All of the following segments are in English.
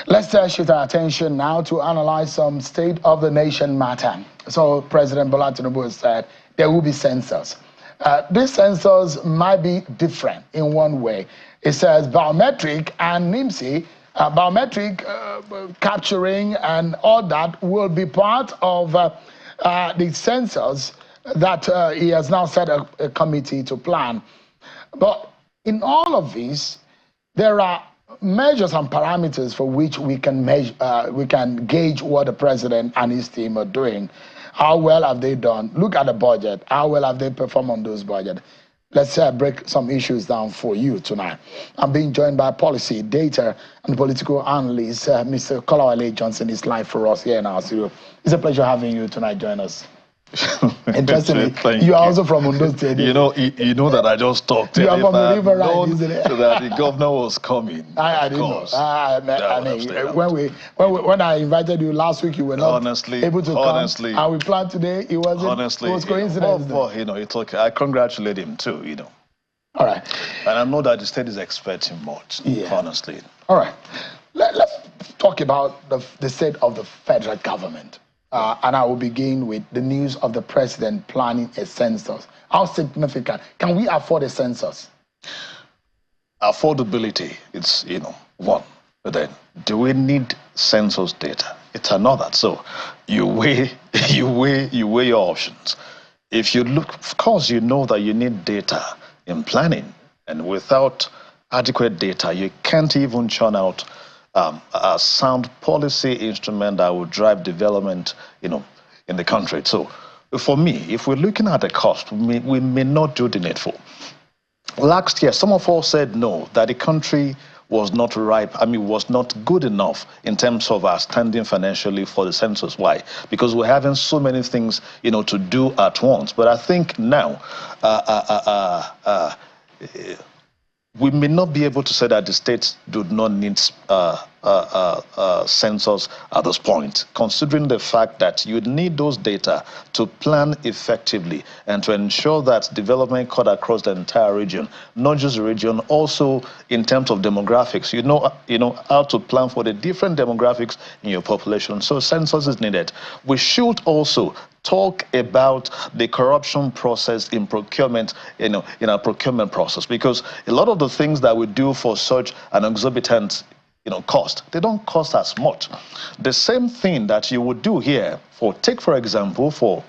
Let's shift our attention now to analyze some state of the nation matter. So President Bola Tinubu said there will be census. This census might be different in one way. It says biometric and NIMSI, biometric capturing and all that will be part of the census that he has now set a committee to plan. But in all of this, there are measures and parameters for which we can measure, we can gauge what the president and his team are doing. How well have they done? Look at the budget. How well have they performed on those budgets? Let's break some issues down for you tonight. I'm being joined by policy, data, and political analyst, Mr. Kolawale Johnson is live for us here in our studio. It's a pleasure having you tonight. Join us. Interestingly, you are also from Ondo State. You know that I just talked to you. Are from the river, right? That the governor was coming. I didn't know. When I invited you last week, you were not able to come. And we planned today. It was coincidence. It's okay. I congratulate him too. All right. And I know that the state is expecting much. Yeah. Honestly. All right. Let's talk about the state of the federal government. And I will begin with the news of the president planning a census. How significant? Can we afford a census? Affordability, it's, one. But then, do we need census data? It's another. So you weigh your options. If you look, of course, you know that you need data in planning. And without adequate data, you can't even churn out a sound policy instrument that will drive development, in the country. So, for me, if we're looking at the cost, we may not do the needful. Last year, some of us said no, that the country was not ripe, was not good enough in terms of our standing financially for the census. Why? Because we're having so many things, to do at once. But I think now, we may not be able to say that the states do not need census at this point, considering the fact that you need those data to plan effectively and to ensure that development cut across the entire region, not just the region, also in terms of demographics. You know how to plan for the different demographics in your population. So census is needed. We should also talk about the corruption process in procurement, in our procurement process, because a lot of the things that we do for such an exorbitant, cost, they don't cost as much. The same thing that you would do here take for example, for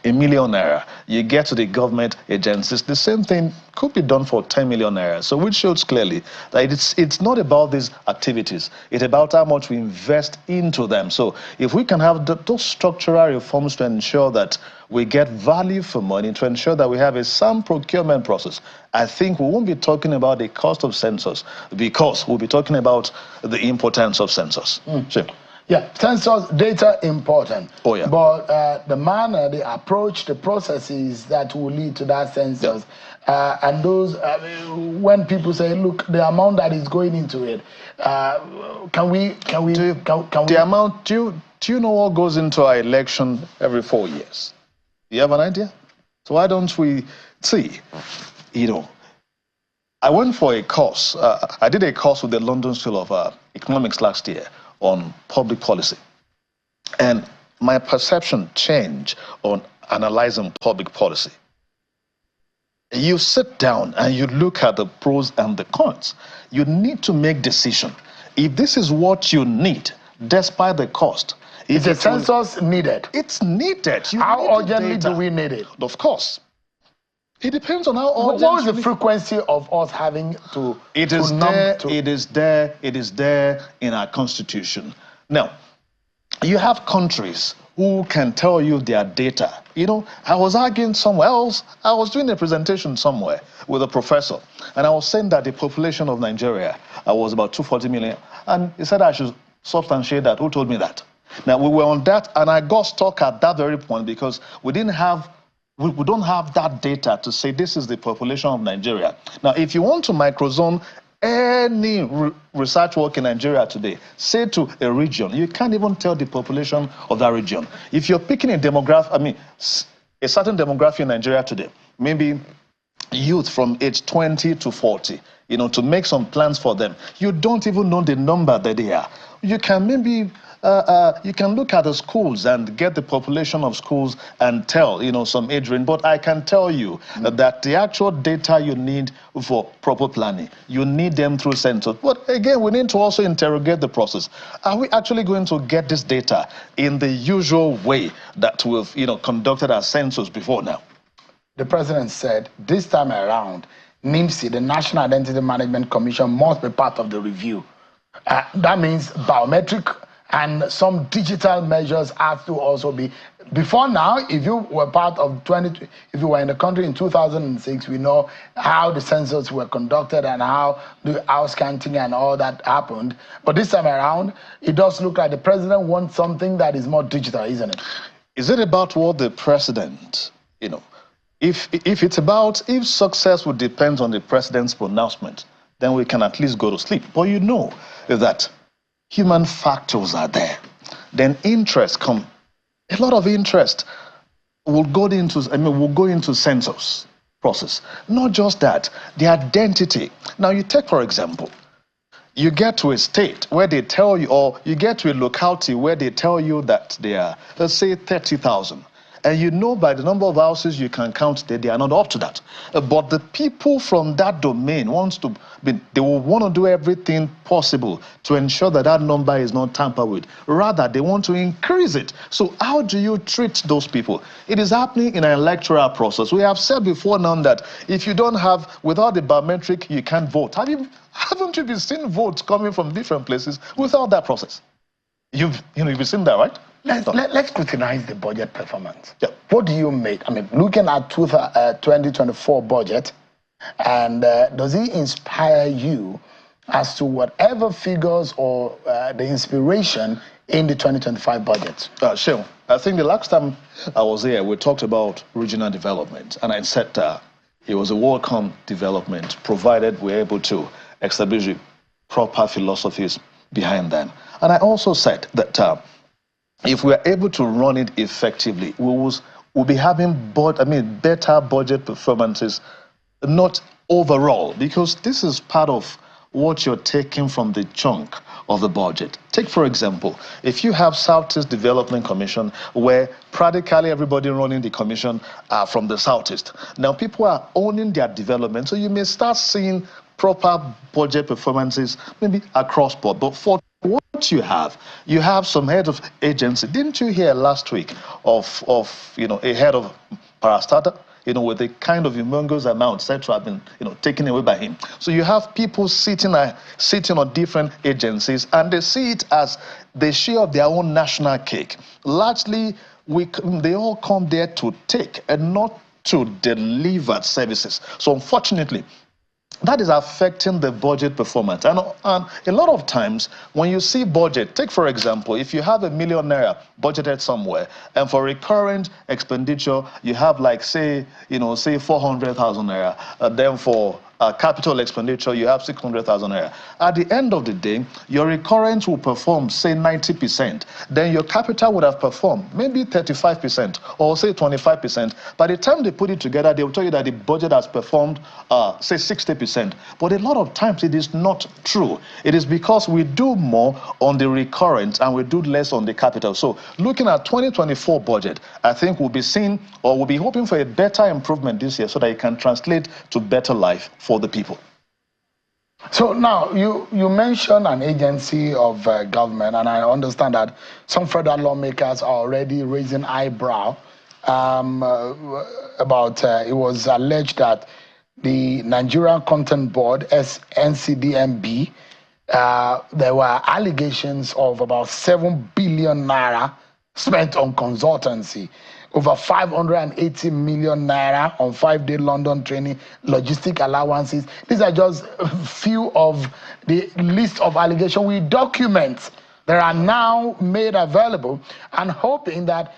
₦1 million, you get to the government agencies, the same thing could be done for ₦10 million. So which shows clearly that it's not about these activities, it's about how much we invest into them. So if we can have those structural reforms to ensure that we get value for money, to ensure that we have a sound procurement process, I think we won't be talking about the cost of census, because we'll be talking about the importance of census. Sure. Yeah, census data important. Oh, yeah. But the manner, the approach, the processes that will lead to that census, and those, when people say, look, the amount that is going into it, can we? The amount, do you know what goes into our election every 4 years? Do you have an idea? So why don't we see, I went for a course, I did a course with the London School of Economics last year on public policy. And my perception changed on analyzing public policy. You sit down and you look at the pros and the cons. You need to make decision. If this is what you need, despite the cost. Is the census needed? It's needed. How urgently do we need it? Of course. It depends on how urgent. What is the frequency of us having to? It is there in our constitution. Now, you have countries who can tell you their data. I was arguing somewhere else. I was doing a presentation somewhere with a professor, and I was saying that the population of Nigeria was about 240 million, and he said I should substantiate that. Who told me that? Now, we were on that, and I got stuck at that very point because we don't have that data to say this is the population of Nigeria. Now, if you want to microzone any research work in Nigeria today, say to a region, you can't even tell the population of that region. If you're picking a certain demography in Nigeria today, maybe youth from age 20 to 40, to make some plans for them. You don't even know the number that they are. You can maybe you can look at the schools and get the population of schools and tell, some age range. But I can tell you that the actual data you need for proper planning, you need them through Census. But again, we need to also interrogate the process. Are we actually going to get this data in the usual way that we've, conducted our census before now? The president said this time around, NIMC, the National Identity Management Commission, must be part of the review. That means biometric and some digital measures have to also be. Before now, if you were part of if you were in the country in 2006, we know how the census were conducted and how the house counting and all that happened. But this time around, it does look like the president wants something that is more digital, isn't it? Is it about what the president, if success would depend on the president's pronouncement, then we can at least go to sleep. But that human factors are there. Then interest come. A lot of interest will go into census process. Not just that, the identity. Now you take, for example, you get to a state where they tell you, or you get to a locality where they tell you that there are, let's say, 30,000. And by the number of houses you can count that they are not up to that. But the people from that domain they will want to do everything possible to ensure that that number is not tampered with. Rather, they want to increase it. So how do you treat those people? It is happening in an electoral process. We have said before now that if you don't have, without the biometric, you can't vote. Haven't you been seeing votes coming from different places without that process? You've seen that, right? Let's scrutinize the budget performance. Yeah. What do you make? Looking at 2024 budget, and does it inspire you as to whatever figures or the inspiration in the 2025 budget? Sure. I think the last time I was here, we talked about regional development, and I said it was a welcome development, provided we're able to establish proper philosophies behind them. And I also said that if we are able to run it effectively, we'll be having better budget performances, not overall, because this is part of what you're taking from the chunk of the budget. Take, for example, if you have Southeast Development Commission, where practically everybody running the commission are from the Southeast. Now, people are owning their development, so you may start seeing proper budget performances maybe across board. But for what you have some head of agency. Didn't you hear last week of a head of parastatal, with a kind of humongous amount said to have been taken away by him? So you have people sitting on different agencies, and they see it as the share of their own national cake. Largely, they all come there to take and not to deliver services. So unfortunately, that is affecting the budget performance. And a lot of times, when you see budget, take for example, if you have ₦1 million budgeted somewhere, and for recurrent expenditure, you have say 400,000 naira, then for capital expenditure, you have 600,000 naira. At the end of the day, your recurrent will perform, say, 90%. Then your capital would have performed maybe 35% or say 25%. By the time they put it together, they will tell you that the budget has performed, say, 60%. But a lot of times it is not true. It is because we do more on the recurrent and we do less on the capital. So looking at 2024 budget, I think we'll be seeing, or we'll be hoping for a better improvement this year so that it can translate to better life for the people. So now you mentioned an agency of government, and I understand that some federal lawmakers are already raising eyebrow about it was alleged that the Nigerian Content Board, NCDMB, there were allegations of about 7 billion naira spent on consultancy, over 580 million naira on 5-day London training, logistic allowances. These are just a few of the list of allegations with documents that are now made available, and hoping that,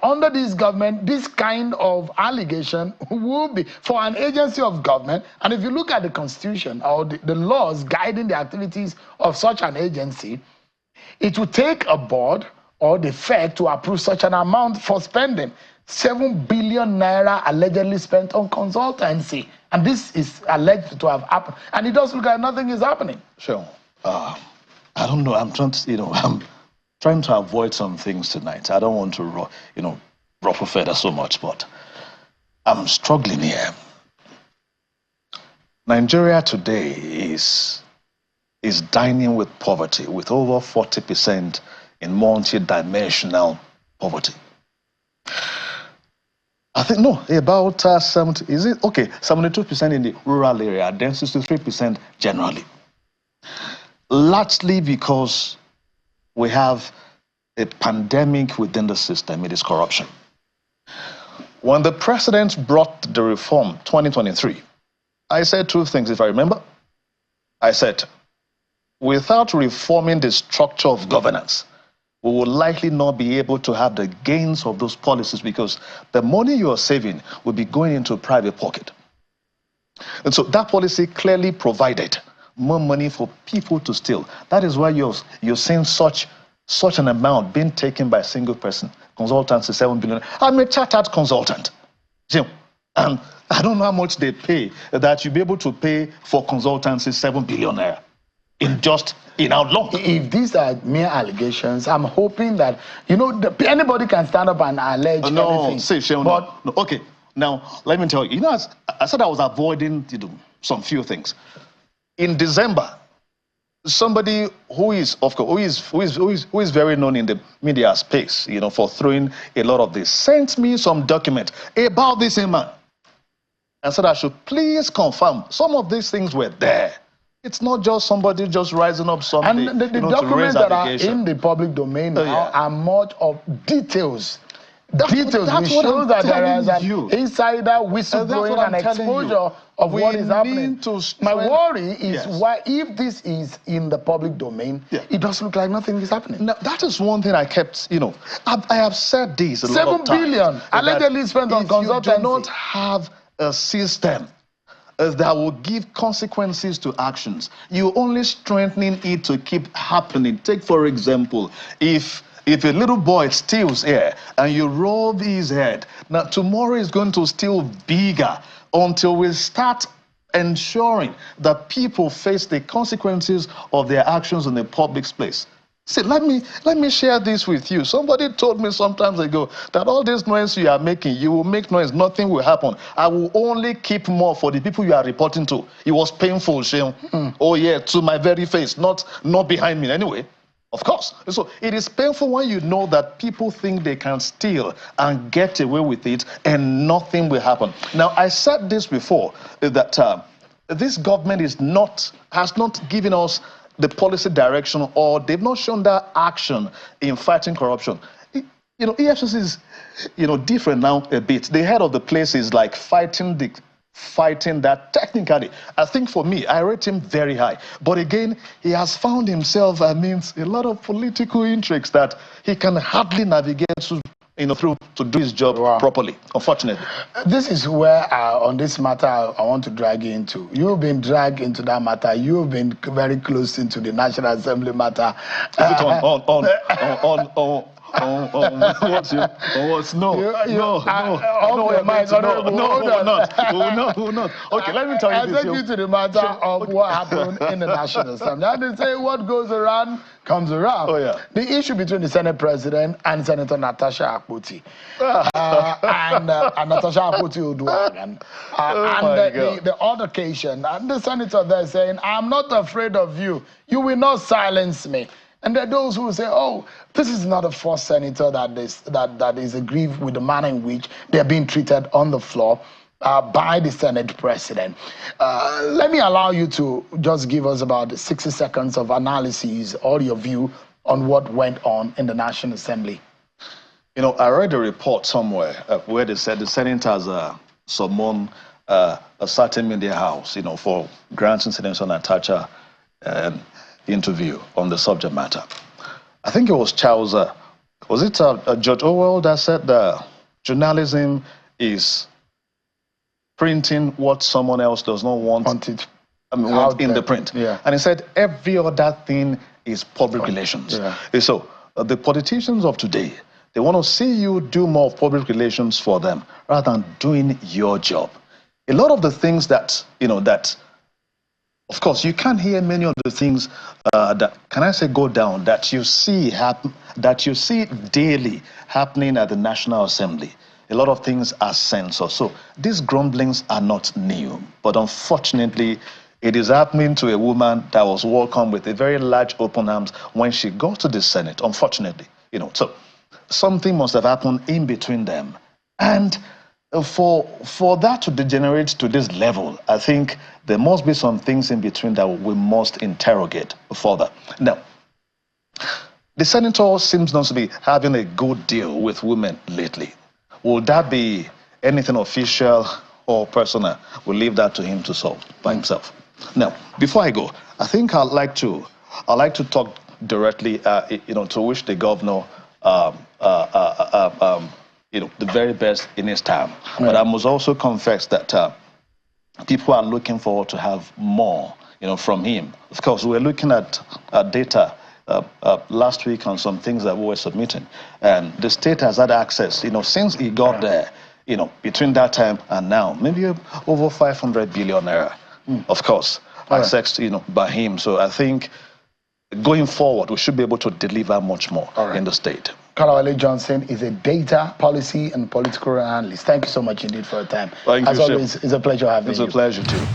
under this government, this kind of allegation will be for an agency of government. And if you look at the Constitution or the laws guiding the activities of such an agency, it will take a board or the Fed to approve such an amount for spending. 7 billion naira allegedly spent on consultancy. And this is alleged to have happened. And it does look like nothing is happening. Sure. I don't know. I'm trying to, I'm trying to avoid some things tonight. I don't want to, ruffle feathers so much, but I'm struggling here. Nigeria today is dining with poverty, with over 40% in multi-dimensional poverty. I think, no, about 70, is it? Okay, 72% in the rural area, then 63% generally. Largely because we have a pandemic within the system, it is corruption. When the president brought the reform 2023, I said two things, if I remember. I said, without reforming the structure of governance, we will likely not be able to have the gains of those policies because the money you are saving will be going into a private pocket. And so that policy clearly provided more money for people to steal. That is why you're seeing such an amount being taken by a single person. Consultants is 7 billion. I'm a chartered consultant. And I don't know how much they pay that you'll be able to pay for consultancy 7 billion naira in how long? If these are mere allegations, I'm hoping that, anybody can stand up and allege anything. No. Okay, now let me tell you, I said I was avoiding some few things. In December, somebody who is very known in the media space, for throwing a lot of this, sent me some document about this man. I said I should please confirm some of these things were there. It's not just somebody just rising up something. And the documents that are in the public domain now are much of details. Details which show that there is an insider whistleblowing and exposure of what is happening. My worry is why, if this is in the public domain, it does look like nothing is happening. Now, that is one thing I kept, I have said this a lot of times. 7 billion allegedly spent on consultancy. You do not have a system that will give consequences to actions. You're only strengthening it to keep happening. Take, for example, if a little boy steals here and you rub his head, now tomorrow is going to steal bigger until we start ensuring that people face the consequences of their actions in the public space. See, let me share this with you. Somebody told me some time ago that all this noise you are making, you will make noise, nothing will happen. I will only keep more for the people you are reporting to. It was painful, Sheon. Oh yeah, to my very face, not behind me anyway. Of course. So it is painful when you know that people think they can steal and get away with it and nothing will happen. Now, I said this before, that this government has not given us the policy direction, or they've not shown that action in fighting corruption. EFCC is, different now a bit. The head of the place is like fighting that technically. I think for me, I rate him very high. But again, he has found himself amidst a lot of political intrigues that he can hardly navigate through to do his job properly, unfortunately. This is where, on this matter, I want to drag you into. You've been dragged into that matter. You've been very close into the National Assembly matter. Is it on? What's no. Okay, let me tell you this. I'll take you to the matter of what happened in the National Assembly. And they say what goes around comes around. Oh, yeah. The issue between the Senate President and Senator Natasha Akpoti and Natasha Akpoti Oduagan. And the altercation, and the senator there saying, I'm not afraid of you. You will not silence me. And there are those who say, oh, this is not a first senator that is aggrieved with the manner in which they're being treated on the floor by the Senate President. Let me allow you to just give us about 60 seconds of analysis or your view on what went on in the National Assembly. I read a report somewhere where they said the Senate has summoned a certain media house, for granting Senator Natasha interview on the subject matter. I think it was Charles, was it George Orwell that said that journalism is printing what someone else does not want in the print. Yeah. And he said every other thing is public relations. Yeah. So the politicians of today, They want to see you do more of public relations for them rather than doing your job. A lot of the things that, of course, you can't hear many of the things that, can I say, go down, that you see daily happening at the National Assembly. A lot of things are censored. So these grumblings are not new. But unfortunately, it is happening to a woman that was welcomed with a very large open arms when she got to the Senate, unfortunately. So something must have happened in between them. And for that to degenerate to this level, I think there must be some things in between that we must interrogate further. Now, the senator seems not to be having a good deal with women lately. Will that be anything official or personal? We'll leave that to him to solve by himself. Now, before I go, I think I'd like to talk directly, to wish the governor, the very best in his time. Right. But I must also confess that people are looking forward to have more, from him. Of course, we're looking at data last week on some things that we were submitting, and the state has had access, since he got there, between that time and now, maybe over 500 billion naira. Of course, accessed, by him. So I think going forward, we should be able to deliver much more in the state. Kalawale Johnson is a data, policy, and political analyst. Thank you so much indeed for your time. Thank you, As always, it's a pleasure having you. It's a pleasure too.